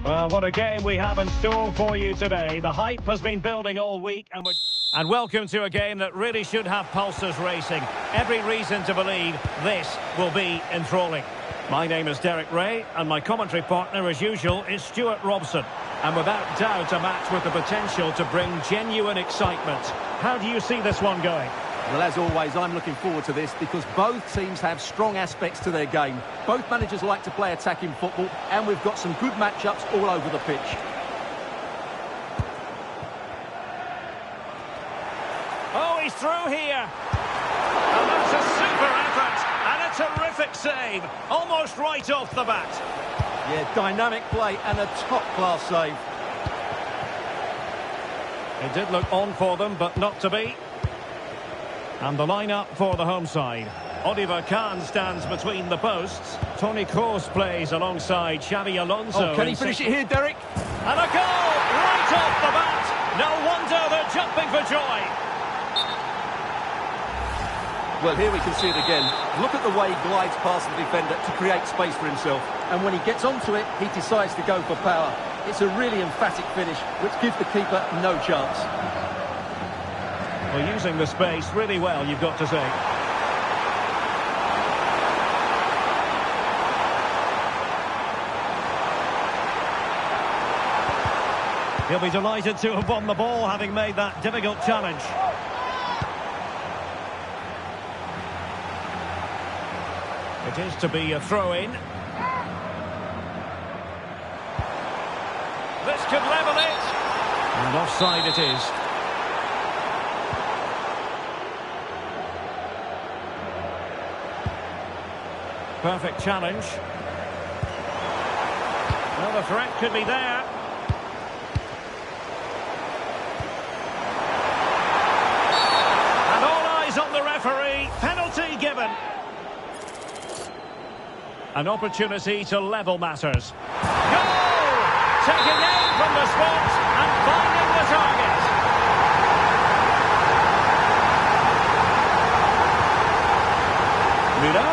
Well, what a game we have in store for you today. The hype has been building all week and welcome to a game that really should have pulses racing. Every reason to believe this will be enthralling. My name is Derek Ray and my commentary partner as usual is Stuart Robson. And without doubt a match with the potential to bring genuine excitement. How do you see this one going? Well, as always, I'm looking forward to this because both teams have strong aspects to their game. Both managers like to play attacking football, and we've got some good matchups all over the pitch. Oh, he's through here. And that's a super effort and a terrific save. Almost right off the bat. Yeah, dynamic play and a top-class save. It did look on for them, but not to be. And the line-up for the home side. Oliver Kahn stands between the posts. Toni Kroos plays alongside Xabi Alonso. Oh, can he finish it here, Derek? And a goal right off the bat. No wonder they're jumping for joy. Well, here we can see it again. Look at the way he glides past the defender to create space for himself. And when he gets onto it, he decides to go for power. It's a really emphatic finish, which gives the keeper no chance. Well, using the space really well, you've got to say. He'll be delighted to have won the ball, having made that difficult challenge. It is to be a throw-in. This could level it. And offside it is. Perfect challenge. Well, the threat could be there. And all eyes on the referee. Penalty given. An opportunity to level matters. Goal! Taking aim from the spot and finding the target. Muno.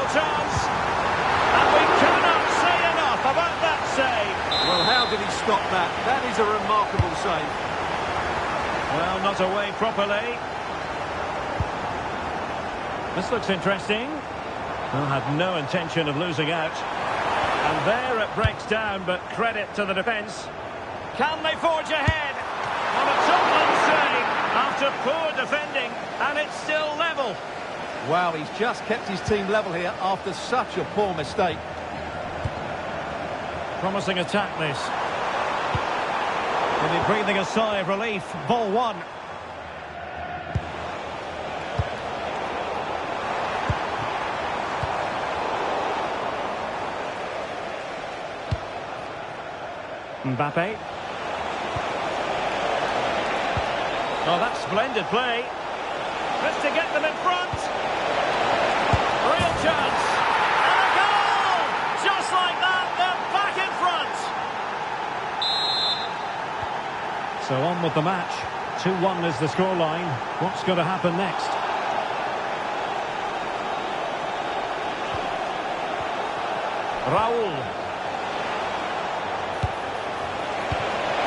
Chance, and we cannot say enough about that save. Well, how did he stop that? That is a remarkable save. Well, not away properly. This looks interesting. Well, had no intention of losing out. And there it breaks down, but credit to the defence. Can they forge ahead? On a top-line save after poor defending, and it's still level. Wow, he's just kept his team level here after such a poor mistake. Promising attack, this. Will be breathing a sigh of relief. Ball one. Mbappe. Oh, that's splendid play. Just to get them in front. Real chance. And a goal! Just like that, they're back in front. So on with the match. 2-1 is the scoreline. What's going to happen next? Raul.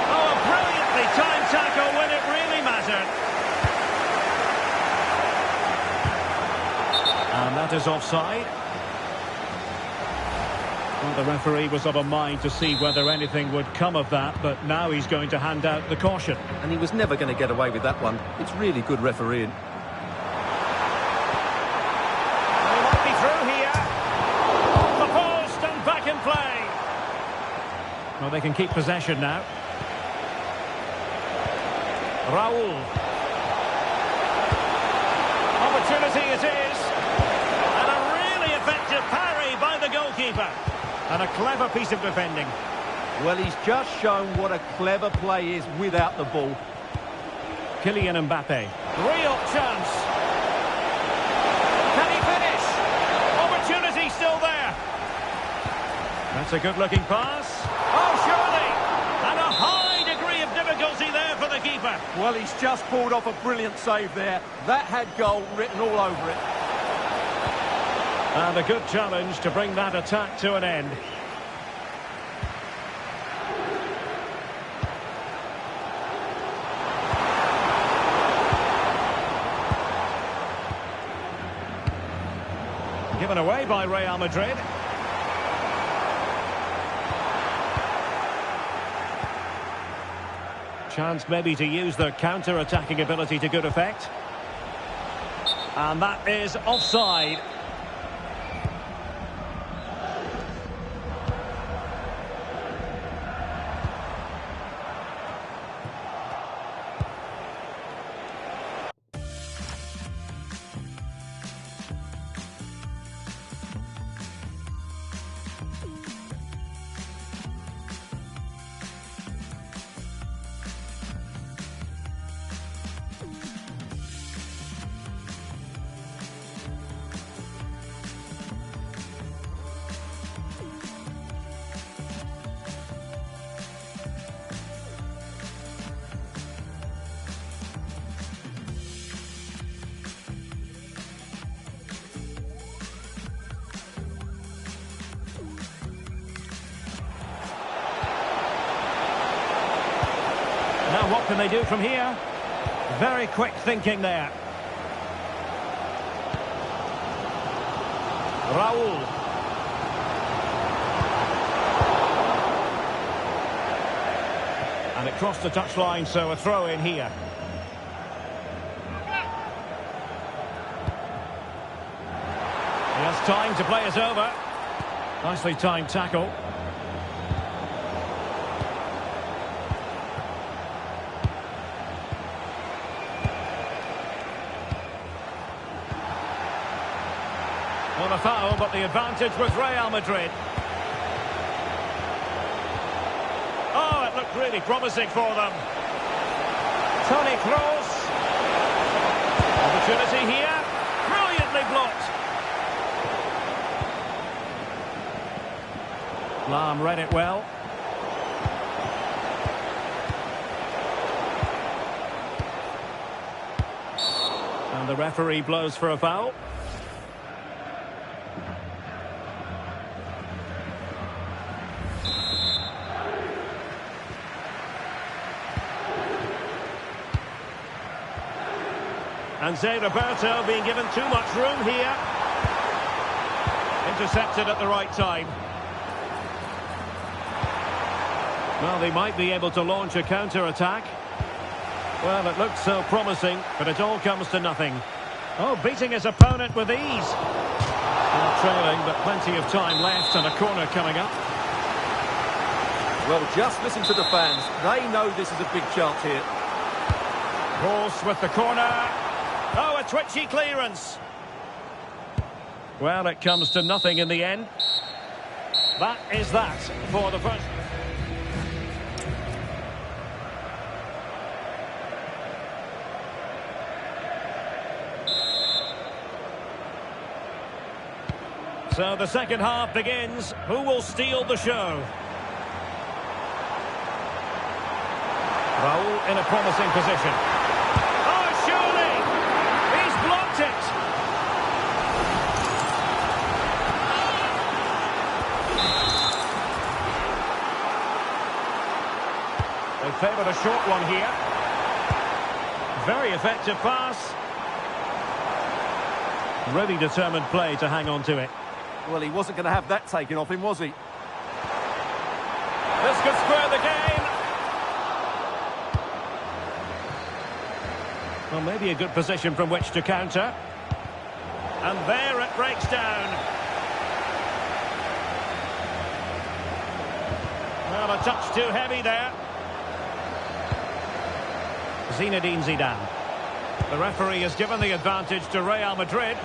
Oh, a brilliantly timed tackle when it really mattered. And that is offside. Well, the referee was of a mind to see whether anything would come of that, but now he's going to hand out the caution. And he was never going to get away with that one. It's really good refereeing. They might be through here. Off the post and back in play. Well, they can keep possession now. Raul. Opportunity it is. And a really effective parry by the goalkeeper. And a clever piece of defending. Well, he's just shown what a clever play is without the ball. Kylian Mbappe. Real chance. Can he finish? Opportunity still there. That's a good-looking pass. Oh, surely. And a high degree of difficulty there for the keeper. Well, he's just pulled off a brilliant save there. That had goal written all over it. And a good challenge to bring that attack to an end. Given away by Real Madrid. Chance maybe to use their counter-attacking ability to good effect. And that is offside. Now what can they do from here? Very quick thinking there. Raul. And it crossed the touchline, so a throw in here. He has time to play it over. Nicely timed tackle. Well, a foul, but the advantage was Real Madrid. Oh, it looked really promising for them. Toni Kroos. Opportunity here. Brilliantly blocked. Lahm read it well. And the referee blows for a foul. And Zé Roberto being given too much room here. Intercepted at the right time. Well, they might be able to launch a counter-attack. Well, it looked so promising, but it all comes to nothing. Oh, beating his opponent with ease. Well, trailing, but plenty of time left and a corner coming up. Well, just listen to the fans. They know this is a big chance here. Horse with the corner. Oh, a twitchy clearance. Well, it comes to nothing in the end. That is that for the first. So the second half begins. Who will steal the show? Raul in a promising position. Oh, surely! He's blocked it! They favoured a short one here. Very effective pass. Really determined play to hang on to it. Well, he wasn't going to have that taken off him, was he? This could square the game. Well, maybe a good position from which to counter. And there it breaks down. Well, a touch too heavy there. Zinedine Zidane. The referee has given the advantage to Real Madrid.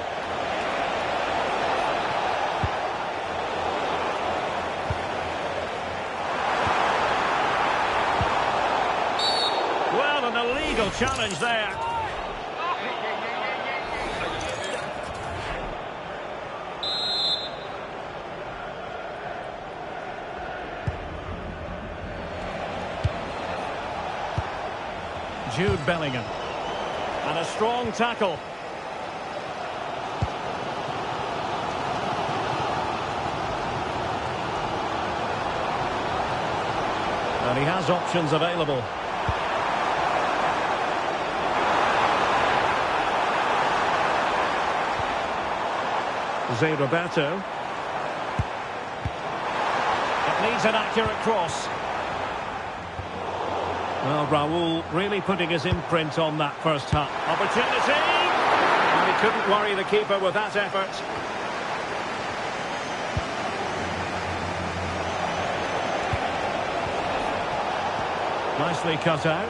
Well, an illegal challenge there. Jude Bellingham. And a strong tackle. And he has options available. Zé Roberto. It needs an accurate cross. Well, Raul really putting his imprint on that first half. Opportunity! And he couldn't worry the keeper with that effort. Nicely cut out.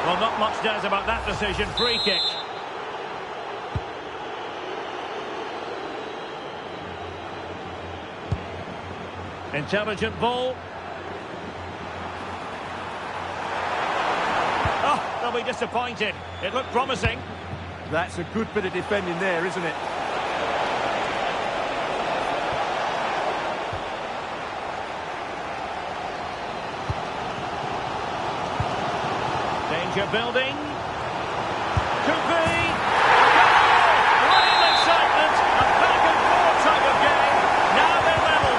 Well, not much doubt about that decision. Free kick. Intelligent ball. Oh, they'll be disappointed. It looked promising. That's a good bit of defending there, isn't it? Danger building. Could be. Goal! Real excitement. A back and forth type of game. Now they're level.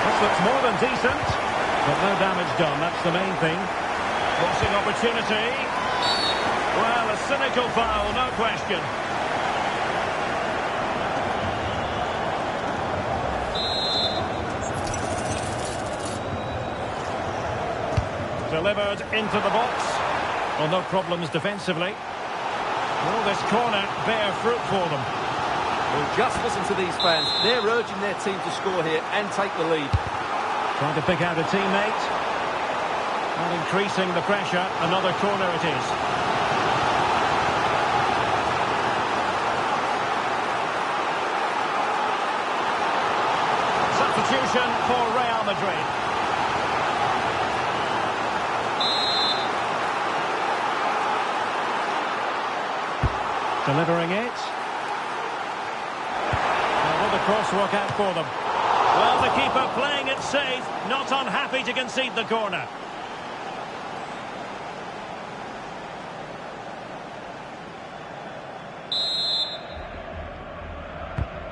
This looks more than decent. But no damage done. That's the main thing. Crossing opportunity. Well, a cynical foul, no question. Delivered into the box. Well, no problems defensively. Will this corner bear fruit for them? Well, just listen to these fans. They're urging their team to score here and take the lead. Trying to pick out a teammate. And increasing the pressure. Another corner it is. Substitution for Real Madrid. Delivering it. Now will the cross work out for them? Well, the keeper playing it safe, not unhappy to concede the corner.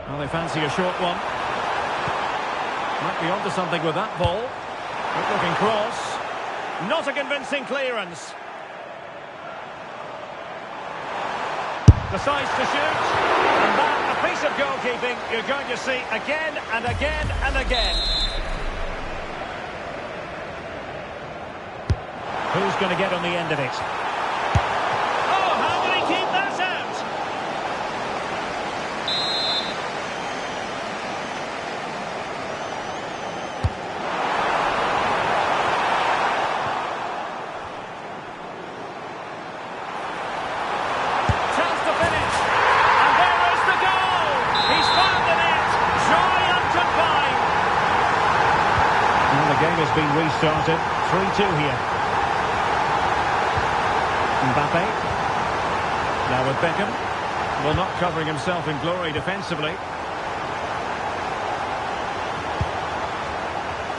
Well, they fancy a short one. Might be onto something with that ball. Good-looking cross. Not a convincing clearance. Decides to shoot, and that, a piece of goalkeeping you're going to see again and again and again. Who's going to get on the end of it? Oh, how did he keep that out? Has been restarted. 3-2 here. Mbappe. Now with Beckham. Well, not covering himself in glory defensively.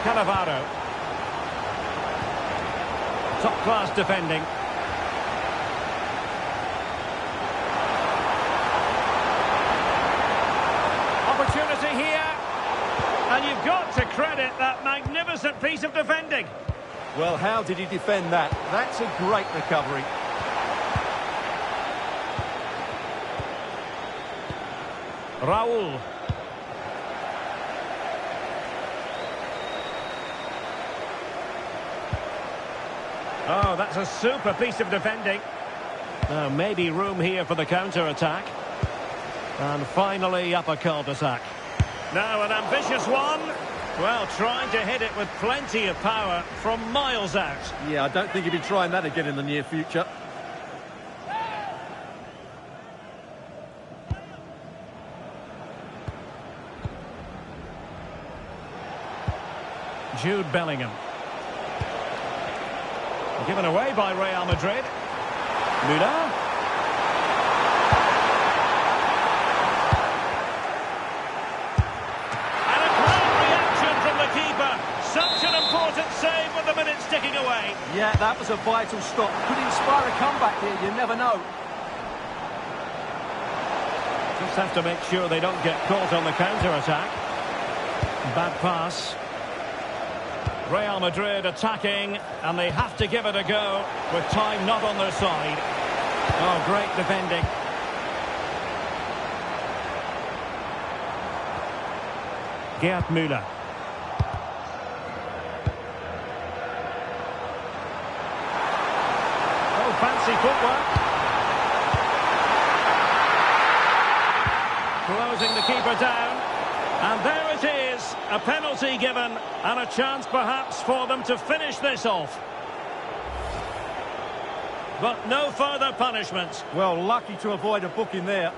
Cannavaro. Top-class defending. Opportunity here. And you've got to credit that magnificent piece of defending. Well, how did he defend that? That's a great recovery. Raul. Oh, that's a super piece of defending. Now, maybe room here for the counter-attack. And finally, up a cul-de-sac. Now an ambitious one. Well, trying to hit it with plenty of power from miles out. Yeah, I don't think he'll be trying that again in the near future. Jude Bellingham. Given away by Real Madrid. Müller. That was a vital stop. Could inspire a comeback here, you never know. Just have to make sure they don't get caught on the counter-attack. Bad pass. Real Madrid attacking, and they have to give it a go with time not on their side. Oh, great defending. Gerd Müller. Oh, fancy footwork. Closing the keeper down. And there it is, a penalty given, and a chance perhaps for them to finish this off. But no further punishment. Well, lucky to avoid a booking there.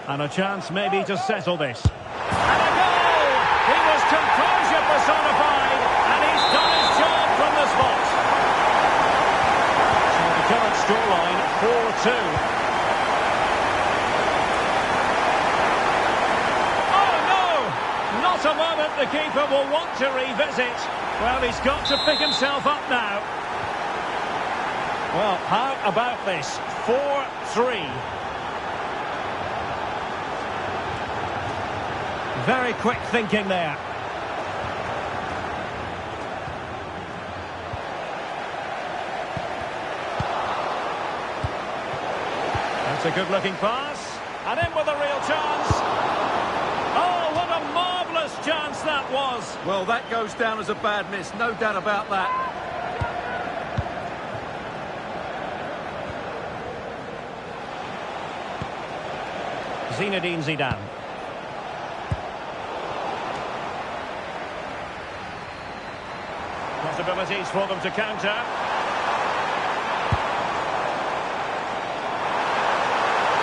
And a chance maybe to settle this. And a goal! He was composure personified, and he's done his job from the spot. So the current scoreline, 4-2. Not a moment the keeper will want to revisit. Well, he's got to pick himself up now. Well, how about this? 4-3. Very quick thinking there. That's a good-looking pass. And in with a real chance. Oh, what a marvellous chance that was. Well, that goes down as a bad miss, no doubt about that. Zinedine Zidane. Possibilities for them to counter.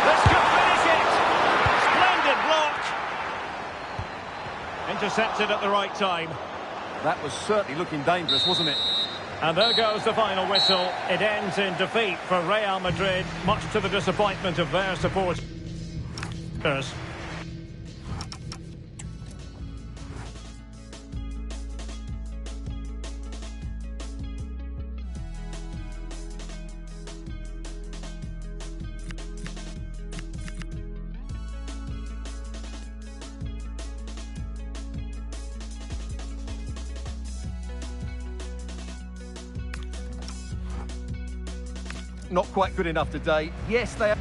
This could finish it. Splendid block. Intercepted at the right time. That was certainly looking dangerous, wasn't it? And there goes the final whistle. It ends in defeat for Real Madrid, much to the disappointment of their supporters. Not quite good enough today. Yes, they are.